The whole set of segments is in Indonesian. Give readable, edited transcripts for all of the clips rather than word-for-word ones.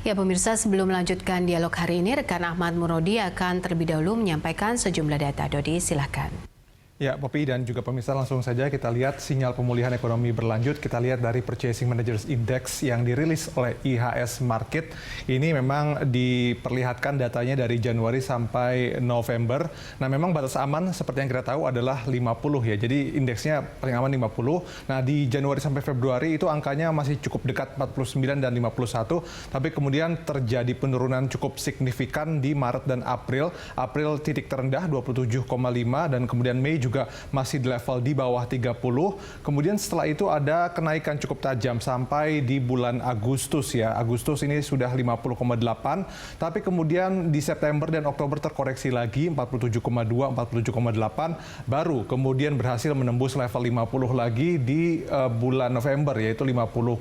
Ya pemirsa, sebelum melanjutkan dialog hari ini, rekan Ahmad Murodi akan terlebih dahulu menyampaikan sejumlah data. Dodi, silakan. Ya, Poppy dan juga pemirsa, langsung saja kita lihat sinyal pemulihan ekonomi berlanjut. Kita lihat dari Purchasing Managers Index yang dirilis oleh IHS Markit. Ini memang diperlihatkan datanya dari Januari sampai November. Nah, memang batas aman seperti yang kita tahu adalah 50 ya. Jadi indeksnya paling aman 50. Nah, di Januari sampai Februari itu angkanya masih cukup dekat 49 dan 51. Tapi kemudian terjadi penurunan cukup signifikan di Maret dan April. April titik terendah 27,5 dan kemudian Mei juga masih di level di bawah 30. Kemudian setelah itu ada kenaikan cukup tajam sampai di bulan Agustus ya. Agustus ini sudah 50,8, tapi kemudian di September dan Oktober terkoreksi lagi 47,2, 47,8, baru kemudian berhasil menembus level 50 lagi di bulan November yaitu 50,6.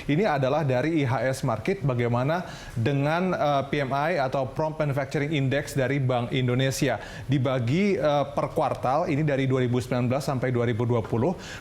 Ini adalah dari IHS Markit bagaimana dengan PMI atau Prompt Manufacturing Index dari Bank Indonesia dibagi per kuartal. Ini dari 2019 sampai 2020.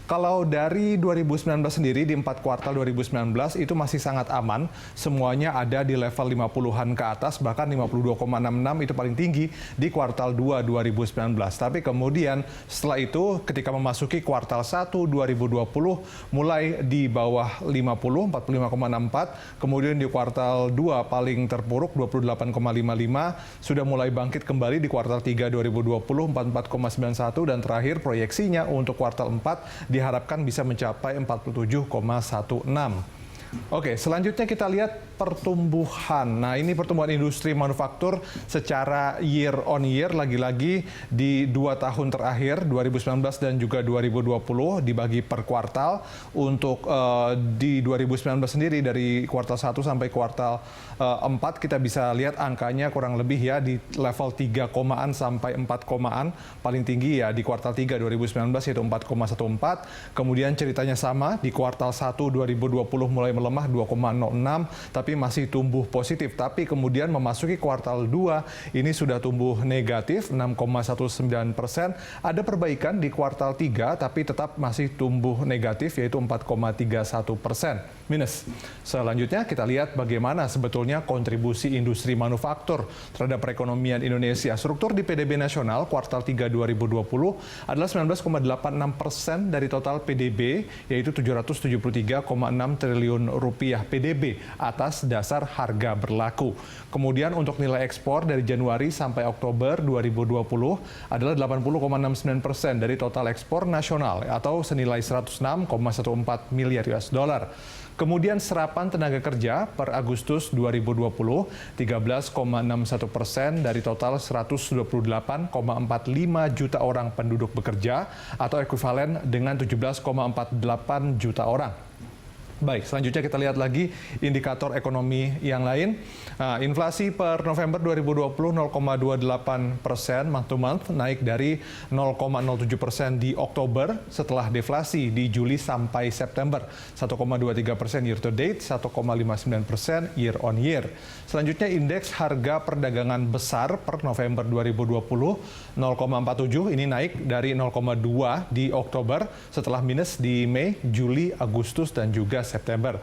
Kalau dari 2019 sendiri di 4 kuartal 2019 itu masih sangat aman. Semuanya ada di level 50-an ke atas, bahkan 52,66 itu paling tinggi di kuartal 2 2019. Tapi kemudian setelah itu ketika memasuki kuartal 1 2020 mulai di bawah 50, 45,64. Kemudian di kuartal 2 paling terpuruk 28,55, sudah mulai bangkit kembali di kuartal 3 2020 44,91 dan terakhir proyeksinya untuk kuartal 4 diharapkan bisa mencapai 47,16. Oke, selanjutnya kita lihat pertumbuhan. Nah, ini pertumbuhan industri manufaktur secara year on year, lagi-lagi di 2 tahun terakhir, 2019 dan juga 2020, dibagi per kuartal. Untuk di 2019 sendiri, dari kuartal 1 sampai kuartal 4, kita bisa lihat angkanya kurang lebih ya di level 3 komaan sampai 4 komaan. Paling tinggi ya di kuartal 3 2019 yaitu 4,14. Kemudian ceritanya sama, di kuartal 1 2020 mulai melemah 2,06, tapi masih tumbuh positif. Tapi kemudian memasuki kuartal 2, ini sudah tumbuh negatif 6,19%. Ada perbaikan di kuartal 3, tapi tetap masih tumbuh negatif, yaitu 4,31%. Minus. Selanjutnya kita lihat bagaimana sebetulnya kontribusi industri manufaktur terhadap perekonomian Indonesia. Struktur di PDB nasional kuartal 3 2020 adalah 19,86% dari total PDB, yaitu 773,6 triliun rupiah PDB atas dasar harga berlaku. Kemudian untuk nilai ekspor dari Januari sampai Oktober 2020 adalah 80,69% dari total ekspor nasional atau senilai 106,14 miliar US dollar. Kemudian serapan tenaga kerja per Agustus 2020 13,61% dari total 128,45 juta orang penduduk bekerja atau ekuivalen dengan 17,48 juta orang. Baik, selanjutnya kita lihat lagi indikator ekonomi yang lain. Nah, inflasi per November 2020 0,28% month to month, naik dari 0,07% di Oktober setelah deflasi di Juli sampai September. 1,23% year to date, 1,59% year on year. Selanjutnya indeks harga perdagangan besar per November 2020 0,47, ini naik dari 0,2 di Oktober setelah minus di Mei, Juli, Agustus dan juga September.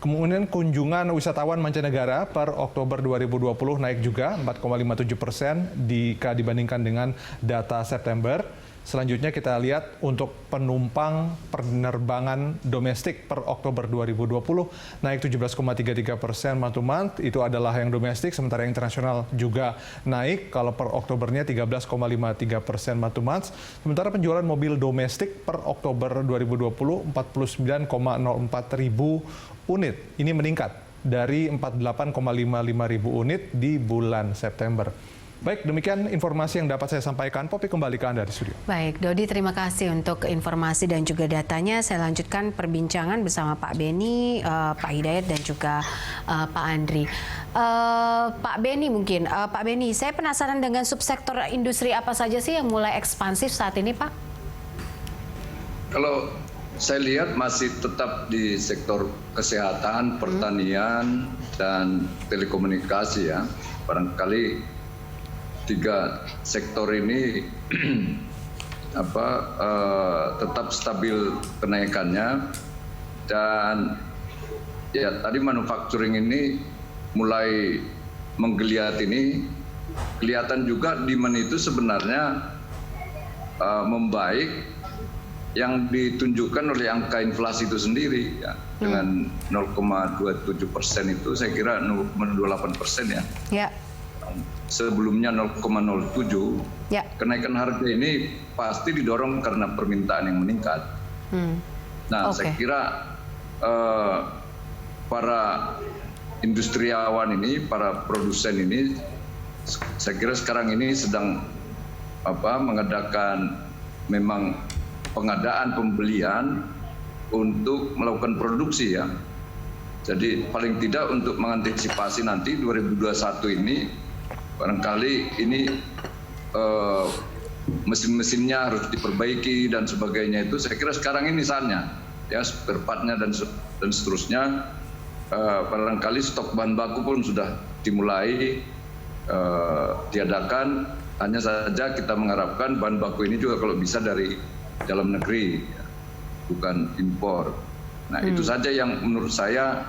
Kemudian kunjungan wisatawan mancanegara per Oktober 2020 naik juga 4,57% dibandingkan dengan data September. Selanjutnya kita lihat untuk penumpang penerbangan domestik per Oktober 2020 naik 17,33% month to month. Itu adalah yang domestik, sementara yang internasional juga naik. Kalau per Oktobernya 13,53% month to month. Sementara penjualan mobil domestik per Oktober 2020 49,04 ribu unit. Ini meningkat dari 48,55 ribu unit di bulan September. Baik, demikian informasi yang dapat saya sampaikan. Poppy, kembali ke Anda di studio. Baik, Dodi, terima kasih untuk informasi dan juga datanya. Saya lanjutkan perbincangan bersama Pak Beni, Pak Hidayat dan juga Pak Andri. Pak Beni mungkin, Pak Beni, saya penasaran dengan subsektor industri apa saja sih yang mulai ekspansif saat ini, Pak? Kalau saya lihat masih tetap di sektor kesehatan, pertanian, dan telekomunikasi ya. Barangkali 3 sektor ini tetap stabil kenaikannya. Dan ya tadi manufacturing ini mulai menggeliat ini, kelihatan juga demand itu sebenarnya membaik, yang ditunjukkan oleh angka inflasi itu sendiri ya, dengan 0,27% itu saya kira 0,28% ya. Ya. Sebelumnya 0,07. Ya. Kenaikan harga ini pasti didorong karena permintaan yang meningkat. Nah, saya kira para industriawan ini, para produsen ini, saya kira sekarang ini sedang mengadakan memang pengadaan pembelian untuk melakukan produksi ya. Jadi paling tidak untuk mengantisipasi nanti 2021 ini barangkali ini mesin-mesinnya harus diperbaiki dan sebagainya, itu saya kira sekarang ini saatnya ya, spare part-nya dan seterusnya. Barangkali stok bahan baku pun sudah dimulai diadakan, hanya saja kita mengharapkan bahan baku ini juga kalau bisa dari dalam negeri ya, bukan impor. Nah, itu saja yang menurut saya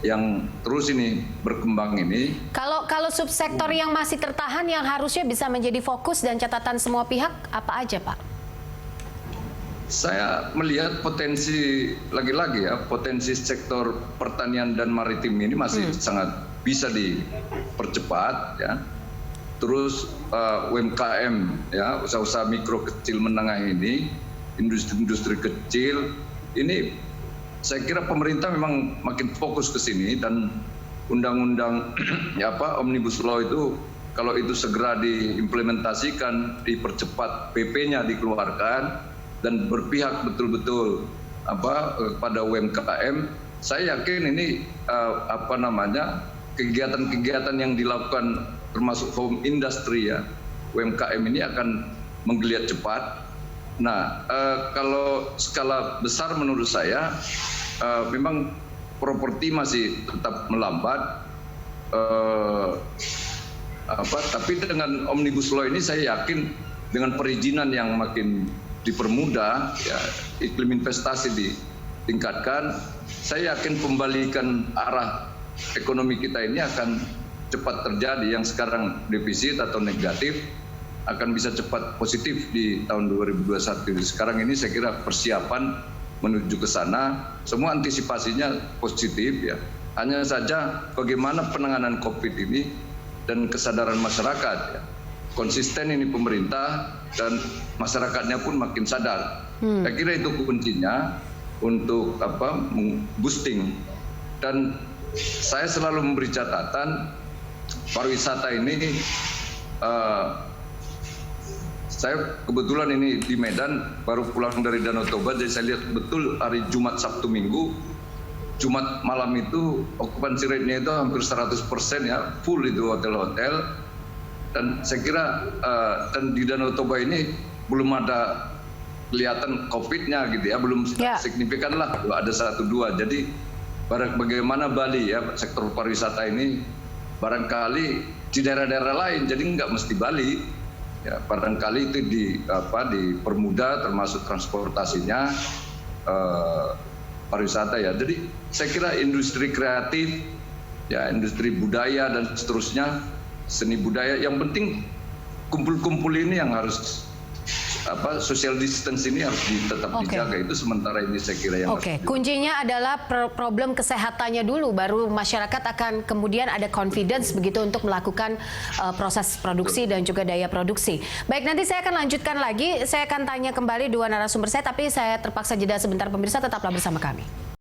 yang terus ini berkembang ini. Kalau subsektor yang masih tertahan yang harusnya bisa menjadi fokus dan catatan semua pihak apa aja, Pak? Saya melihat potensi, lagi-lagi ya, potensi sektor pertanian dan maritim ini masih sangat bisa dipercepat ya. Terus UMKM ya, usaha-usaha mikro kecil menengah ini, industri-industri kecil ini, saya kira pemerintah memang makin fokus ke sini, dan undang-undang Omnibus Law itu kalau itu segera diimplementasikan, dipercepat, PP-nya dikeluarkan dan berpihak betul-betul kepada UMKM, saya yakin ini kegiatan-kegiatan yang dilakukan termasuk home industry ya, UMKM ini akan menggeliat cepat. Nah, kalau skala besar menurut saya memang properti masih tetap melambat, tapi dengan Omnibus Law ini saya yakin dengan perizinan yang makin dipermudah, ya, iklim investasi ditingkatkan, saya yakin pembalikan arah ekonomi kita ini akan cepat terjadi. Yang sekarang defisit atau negatif akan bisa cepat positif di tahun 2021. Sekarang ini saya kira persiapan menuju ke sana, semua antisipasinya positif ya. Hanya saja bagaimana penanganan COVID ini dan kesadaran masyarakat ya. Konsisten ini pemerintah dan masyarakatnya pun makin sadar. Saya kira itu kuncinya untuk boosting. Dan saya selalu memberi catatan pariwisata ini, saya kebetulan ini di Medan, baru pulang dari Danau Toba, jadi saya lihat betul hari Jumat, Sabtu, Minggu. Jumat malam itu okupansi rate-nya itu hampir 100% ya, full itu hotel-hotel. Dan saya kira dan di Danau Toba ini belum ada kelihatan COVID-nya gitu ya, belum signifikan lah, ada 1-2. Jadi bagaimana Bali ya, sektor pariwisata ini barangkali di daerah-daerah lain, jadi nggak mesti Bali. Ya, barangkali itu dipermudah termasuk transportasinya, pariwisata ya. Jadi saya kira industri kreatif, ya, industri budaya dan seterusnya, seni budaya, yang penting kumpul-kumpul ini yang harus social distance ini harus tetap dijaga. Itu sementara ini saya kira yang kuncinya adalah problem kesehatannya dulu, baru masyarakat akan kemudian ada confidence begitu untuk melakukan proses produksi dan juga daya produksi. Baik, nanti saya akan lanjutkan lagi, saya akan tanya kembali dua narasumber saya, tapi saya terpaksa jeda sebentar. Pemirsa, tetaplah bersama kami.